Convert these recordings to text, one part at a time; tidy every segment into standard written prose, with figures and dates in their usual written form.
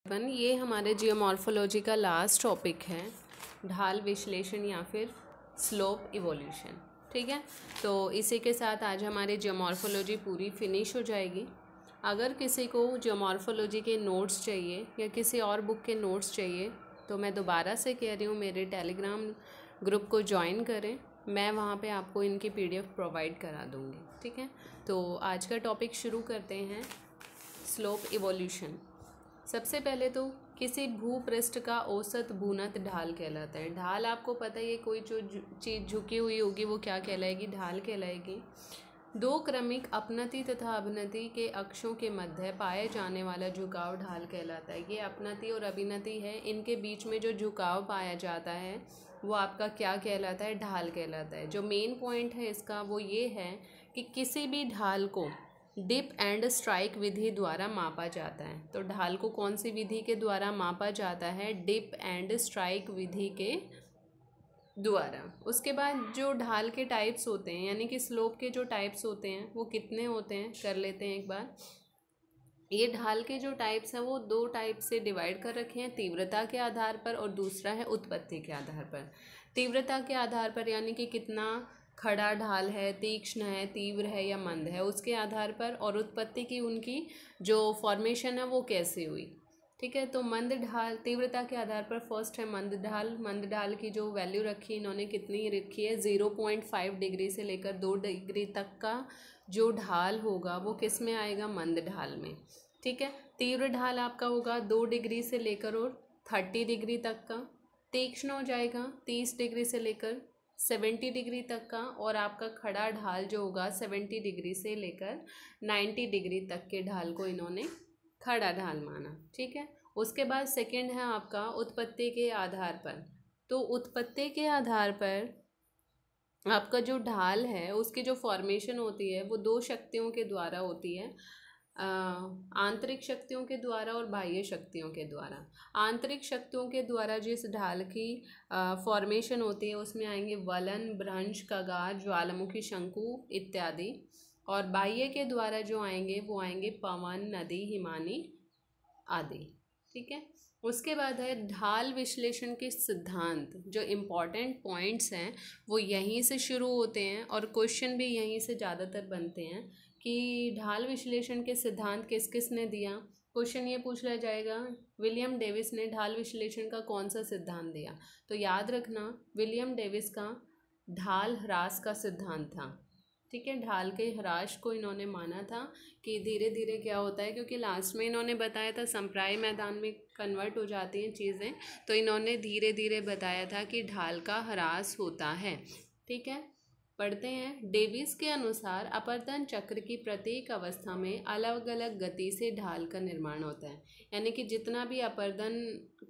ये हमारे जियोमॉर्फोलॉजी का लास्ट टॉपिक है, ढाल विश्लेषण या फिर स्लोप इवोल्यूशन। ठीक है, तो इसी के साथ आज हमारी जियोमॉर्फोलॉजी पूरी फिनिश हो जाएगी। अगर किसी को जियोमॉर्फोलॉजी के नोट्स चाहिए या किसी और बुक के नोट्स चाहिए तो मैं दोबारा से कह रही हूँ, मेरे टेलीग्राम ग्रुप को ज्वाइन करें। मैं वहाँ पे आपको इनकी PDF प्रोवाइड करा दूँगी। ठीक है, तो आज का टॉपिक शुरू करते हैं, स्लोप इवोल्यूशन। सबसे पहले तो किसी भूपृष्ठ का औसत भूनत ढाल कहलाता है। ढाल आपको पता ही है, कोई जो चीज़ झुकी हुई होगी वो क्या कहलाएगी? ढाल कहलाएगी। दो क्रमिक अपनति तथा अवनति के अक्षों के मध्य पाए जाने वाला झुकाव ढाल कहलाता है। ये अपनति और अभिनति है, इनके बीच में जो झुकाव पाया जाता है वो आपका क्या कहलाता है? ढाल कहलाता है। जो मेन पॉइंट है इसका वो ये है कि किसी भी ढाल को डिप एंड स्ट्राइक विधि द्वारा मापा जाता है। तो ढाल को कौन सी विधि के द्वारा मापा जाता है? डिप एंड स्ट्राइक विधि के द्वारा। उसके बाद जो ढाल के टाइप्स होते हैं, यानी कि स्लोप के जो टाइप्स होते हैं वो कितने होते हैं, कर लेते हैं एक बार। ये ढाल के जो टाइप्स हैं वो दो टाइप से डिवाइड कर रखे हैं, तीव्रता के आधार पर और दूसरा है उत्पत्ति के आधार पर। तीव्रता के आधार पर यानी कि कितना खड़ा ढाल है, तीक्ष्ण है, तीव्र है या मंद है, उसके आधार पर। और उत्पत्ति की उनकी जो फॉर्मेशन है वो कैसे हुई। ठीक है, तो मंद ढाल तीव्रता के आधार पर फर्स्ट है मंद ढाल। मंद ढाल की जो वैल्यू रखी इन्होंने कितनी रखी है? 0.5 डिग्री से लेकर 2 डिग्री तक का जो ढाल होगा वो किस में आएगा? मंद ढाल में। ठीक है, तीव्र ढाल आपका होगा 2 डिग्री से लेकर और 30 डिग्री तक का। तीक्ष्ण हो जाएगा 30 डिग्री से लेकर 70 डिग्री तक का। और आपका खड़ा ढाल जो होगा 70 डिग्री से लेकर 90 डिग्री तक के ढाल को इन्होंने खड़ा ढाल माना। ठीक है, उसके बाद सेकंड है आपका उत्पत्ति के आधार पर। तो उत्पत्ति के आधार पर आपका जो ढाल है उसकी जो फॉर्मेशन होती है वो दो शक्तियों के द्वारा होती है, आंतरिक शक्तियों के द्वारा और बाह्य शक्तियों के द्वारा। आंतरिक शक्तियों के द्वारा जिस ढाल की फॉर्मेशन होती है उसमें आएंगे वलन, भ्रंश, कगार, ज्वालामुखी, शंकु इत्यादि। और बाह्य के द्वारा जो आएंगे वो आएंगे पवन, नदी, हिमानी आदि। ठीक है, उसके बाद है ढाल विश्लेषण के सिद्धांत। जो इम्पॉर्टेंट पॉइंट्स हैं वो यहीं से शुरू होते हैं और क्वेश्चन भी यहीं से ज़्यादातर बनते हैं कि ढाल विश्लेषण के सिद्धांत किस किस ने दिया। क्वेश्चन ये पूछ लिया जाएगा, विलियम डेविस ने ढाल विश्लेषण का कौन सा सिद्धांत दिया? तो याद रखना, विलियम डेविस का ढाल ह्रास का सिद्धांत था। ठीक है, ढाल के ह्रास को इन्होंने माना था कि धीरे धीरे क्या होता है, क्योंकि लास्ट में इन्होंने बताया था संप्राय मैदान में कन्वर्ट हो जाती हैं चीज़ें, तो इन्होंने धीरे धीरे बताया था कि ढाल का ह्रास होता है। ठीक है, पढ़ते हैं। डेविस के अनुसार अपरदन चक्र की प्रत्येक अवस्था में अलग अलग गति से ढाल का निर्माण होता है। यानी कि जितना भी अपरदन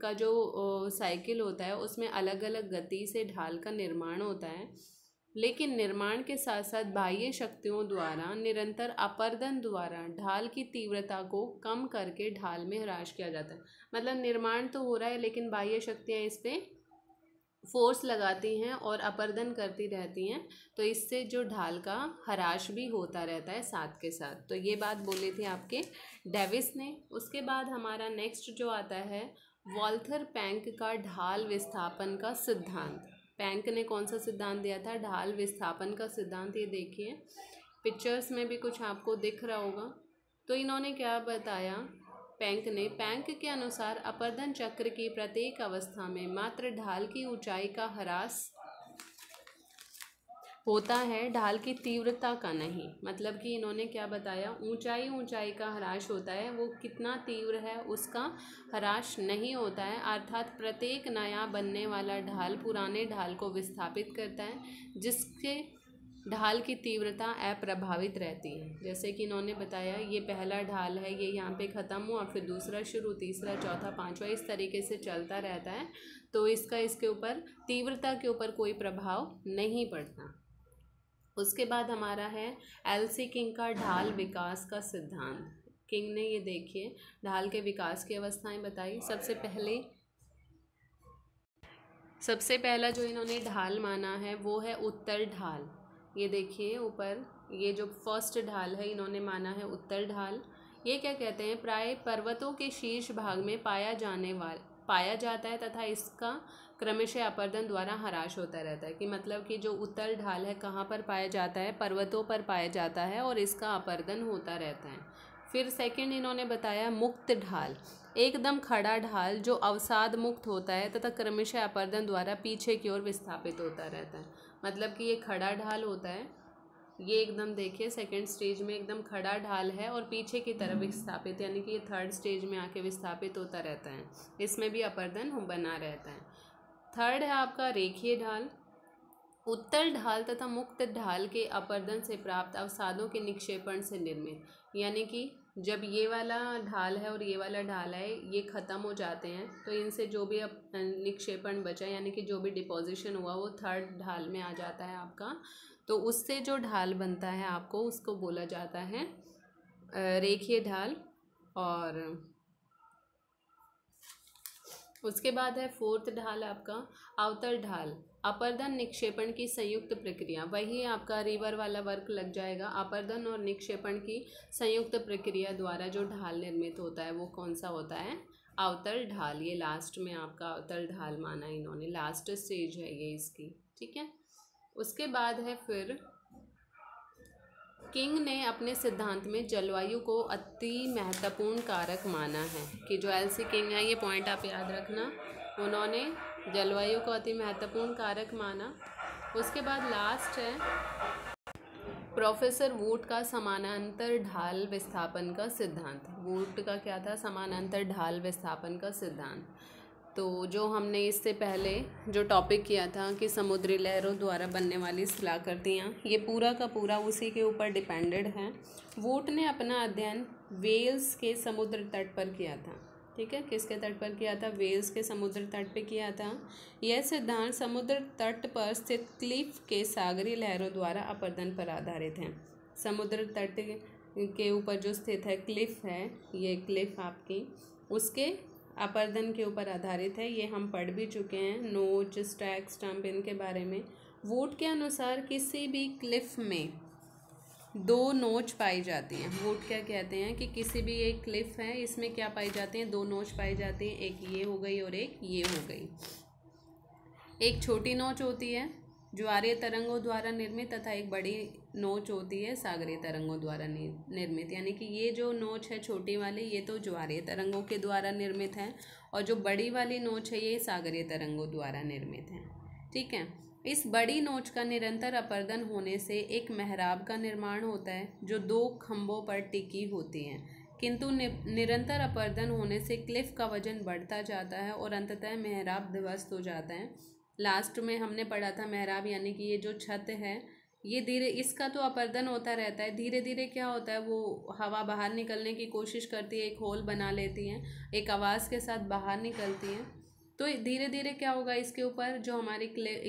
का जो साइकिल होता है उसमें अलग अलग गति से ढाल का निर्माण होता है, लेकिन निर्माण के साथ साथ बाह्य शक्तियों द्वारा निरंतर अपरदन द्वारा ढाल की तीव्रता को कम करके ढाल में ह्रास किया जाता है। मतलब निर्माण तो हो रहा है लेकिन बाह्य शक्तियाँ इस पर फोर्स लगाती हैं और अपरदन करती रहती हैं, तो इससे जो ढाल का ह्रास भी होता रहता है साथ के साथ। तो ये बात बोली थी आपके डेविस ने। उसके बाद हमारा नेक्स्ट जो आता है वॉल्थर पैंक का ढाल विस्थापन का सिद्धांत। पैंक ने कौन सा सिद्धांत दिया था? ढाल विस्थापन का सिद्धांत। ये देखिए पिक्चर्स में भी कुछ आपको दिख रहा होगा। तो इन्होंने क्या बताया पैंक के अनुसार अपरदन चक्र की प्रत्येक अवस्था में मात्र ढाल की ऊंचाई का ह्रास होता है, ढाल की तीव्रता का नहीं। मतलब कि इन्होंने क्या बताया, ऊंचाई का ह्रास होता है, वो कितना तीव्र है उसका ह्रास नहीं होता है। अर्थात प्रत्येक नया बनने वाला ढाल पुराने ढाल को विस्थापित करता है, जिसके ढाल की तीव्रता अप्रभावित रहती है। जैसे कि इन्होंने बताया ये पहला ढाल है, ये यहाँ पे ख़त्म हुआ, फिर दूसरा शुरू, तीसरा, चौथा, पांचवा, इस तरीके से चलता रहता है। तो इसका इसके ऊपर तीव्रता के ऊपर कोई प्रभाव नहीं पड़ता। उसके बाद हमारा है एलसी किंग का ढाल विकास का सिद्धांत। किंग ने ये देखिए ढाल के विकास की अवस्थाएं बताई। सबसे पहला जो इन्होंने ढाल माना है वो है उत्तर ढाल। ये देखिए ऊपर, ये जो फर्स्ट ढाल है इन्होंने माना है उत्तर ढाल। ये क्या कहते हैं, प्राय पर्वतों के शीर्ष भाग में पाया जाता है तथा इसका क्रमशः अपर्दन द्वारा ह्रास होता रहता है। कि मतलब कि जो उत्तल ढाल है कहाँ पर पाया जाता है, पर्वतों पर पाया जाता है और इसका अपर्दन होता रहता है। फिर सेकंड इन्होंने बताया मुक्त ढाल, एकदम खड़ा ढाल जो अवसाद मुक्त होता है तथा क्रमशः अपर्दन द्वारा पीछे की ओर विस्थापित होता रहता है। मतलब कि ये खड़ा ढाल होता है, ये एकदम देखिए सेकंड स्टेज में एकदम खड़ा ढाल है और पीछे की तरफ विस्थापित, यानी कि ये थर्ड स्टेज में आके विस्थापित होता रहता है। इसमें भी अपर्दन बना रहता है। थर्ड है आपका रेखीय ढाल, उत्तल ढाल तथा मुक्त ढाल के अपर्दन से प्राप्त अवसादों के निक्षेपण से निर्मित। यानी कि जब ये वाला ढाल है और ये वाला ढाल है ये ख़त्म हो जाते हैं तो इनसे जो भी निक्षेपण बचा, यानी कि जो भी डिपोजिशन हुआ वो थर्ड ढाल में आ जाता है आपका। तो उससे जो ढाल बनता है आपको उसको बोला जाता है रेखीय ढाल। और उसके बाद है फोर्थ ढाल आपका अवतल ढाल, अपर्दन निक्षेपण की संयुक्त प्रक्रिया। वही आपका रिवर वाला वर्क लग जाएगा। अपर्दन और निक्षेपण की संयुक्त प्रक्रिया द्वारा जो ढाल निर्मित होता है वो कौन सा होता है, अवतल ढाल। ये लास्ट में आपका अवतल ढाल माना इन्होंने, लास्ट स्टेज है ये इसकी, ठीक है। उसके बाद है फिर किंग ने अपने सिद्धांत में जलवायु को अति महत्वपूर्ण कारक माना है। कि जो एलसी किंग है, ये पॉइंट आप याद रखना, उन्होंने जलवायु को अति महत्वपूर्ण कारक माना। उसके बाद लास्ट है प्रोफेसर वुड का समानांतर ढाल विस्थापन का सिद्धांत। वुड का क्या था, समानांतर ढाल विस्थापन का सिद्धांत। तो जो हमने इससे पहले जो टॉपिक किया था कि समुद्री लहरों द्वारा बनने वाली शिलाकृतियाँ, ये पूरा का पूरा उसी के ऊपर डिपेंडेड है। वुड ने अपना अध्ययन वेल्स के समुद्र तट पर किया था, ठीक है। किसके तट पर किया था, वेल्स के समुद्र तट पर किया था। यह सिद्धांत समुद्र तट पर स्थित क्लिफ के सागरी लहरों द्वारा अपर्दन पर आधारित है। समुद्र तट के ऊपर जो स्थित है क्लिफ है, ये क्लिफ आपकी, उसके अपर्दन के ऊपर आधारित है। ये हम पढ़ भी चुके हैं, नोच, स्टैक, स्टंप, इनके बारे में। वुड के अनुसार किसी भी क्लिफ में दो नोच पाई जाती हैं। वुड क्या कहते हैं कि किसी भी एक क्लिफ है, इसमें क्या पाई जाती हैं, दो नोच पाई जाती हैं। एक ये हो गई और एक ये हो गई। एक छोटी नोच होती है ज्वारीय तरंगों द्वारा निर्मित तथा एक बड़ी नोच होती है सागरीय तरंगों द्वारा निर्मित। यानी कि ये जो नोच है छोटी वाली, ये तो ज्वारीय तरंगों के द्वारा निर्मित है और जो बड़ी वाली नोच है ये सागरीय तरंगों द्वारा निर्मित है, ठीक है। इस बड़ी नोच का निरंतर अपर्दन होने से एक मेहराब का निर्माण होता है जो दो खंभों पर टिकी होती है। किंतु निरंतर अपर्दन होने से क्लिफ का वजन बढ़ता जाता है और अंततः मेहराब ध्वस्त हो जाता है। लास्ट में हमने पढ़ा था मेहराब, यानी कि ये जो छत है ये धीरे, इसका तो अपर्दन होता रहता है, धीरे धीरे क्या होता है वो हवा बाहर निकलने की कोशिश करती है, एक होल बना लेती है, एक आवाज़ के साथ बाहर निकलती है। तो धीरे धीरे क्या होगा, इसके ऊपर जो हमारी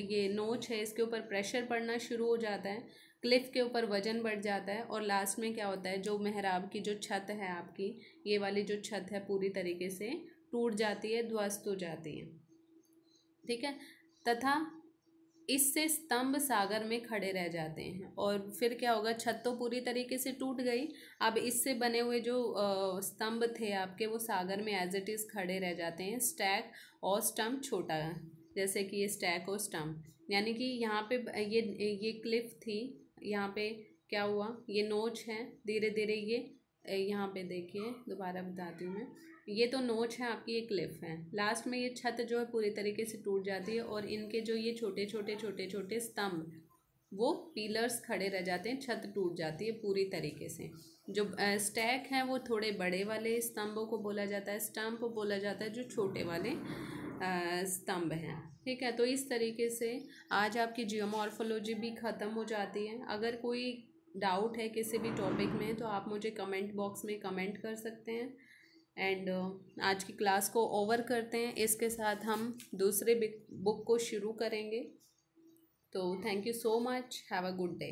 ये नोच है इसके ऊपर प्रेशर पड़ना शुरू हो जाता है, क्लिफ के ऊपर वजन बढ़ जाता है और लास्ट में क्या होता है, जो मेहराब की जो छत है आपकी, ये वाली जो छत है पूरी तरीके से टूट जाती है, ध्वस्त हो जाती है, ठीक है। तथा इससे स्तंभ सागर में खड़े रह जाते हैं। और फिर क्या होगा, छत तो पूरी तरीके से टूट गई, अब इससे बने हुए जो स्तंभ थे आपके वो सागर में एज इट इज़ खड़े रह जाते हैं। स्टैक और स्टंप छोटा है, जैसे कि ये स्टैक और स्टंप, यानी कि यहाँ पे ये क्लिफ थी, यहाँ पे क्या हुआ, ये नोच है, धीरे धीरे ये यहाँ पे देखिए, दोबारा बताती हूँ मैं, ये तो नोच है आपकी, ये क्लिफ है। लास्ट में ये छत जो है पूरी तरीके से टूट जाती है और इनके जो ये छोटे छोटे स्तंभ वो पिलर्स खड़े रह जाते हैं, छत टूट जाती है पूरी तरीके से। जो स्टैक हैं वो थोड़े बड़े वाले स्तंभों को बोला जाता है, स्टंप बोला जाता है जो छोटे वाले स्तंभ हैं, ठीक है। तो इस तरीके से आज आपकी जियोमॉर्फोलॉजी भी ख़त्म हो जाती है। अगर कोई डाउट है किसी भी टॉपिक में तो आप मुझे कमेंट बॉक्स में कमेंट कर सकते हैं। एंड आज की क्लास को ओवर करते हैं, इसके साथ हम दूसरे बुक को शुरू करेंगे। तो thank you so much, have a good day.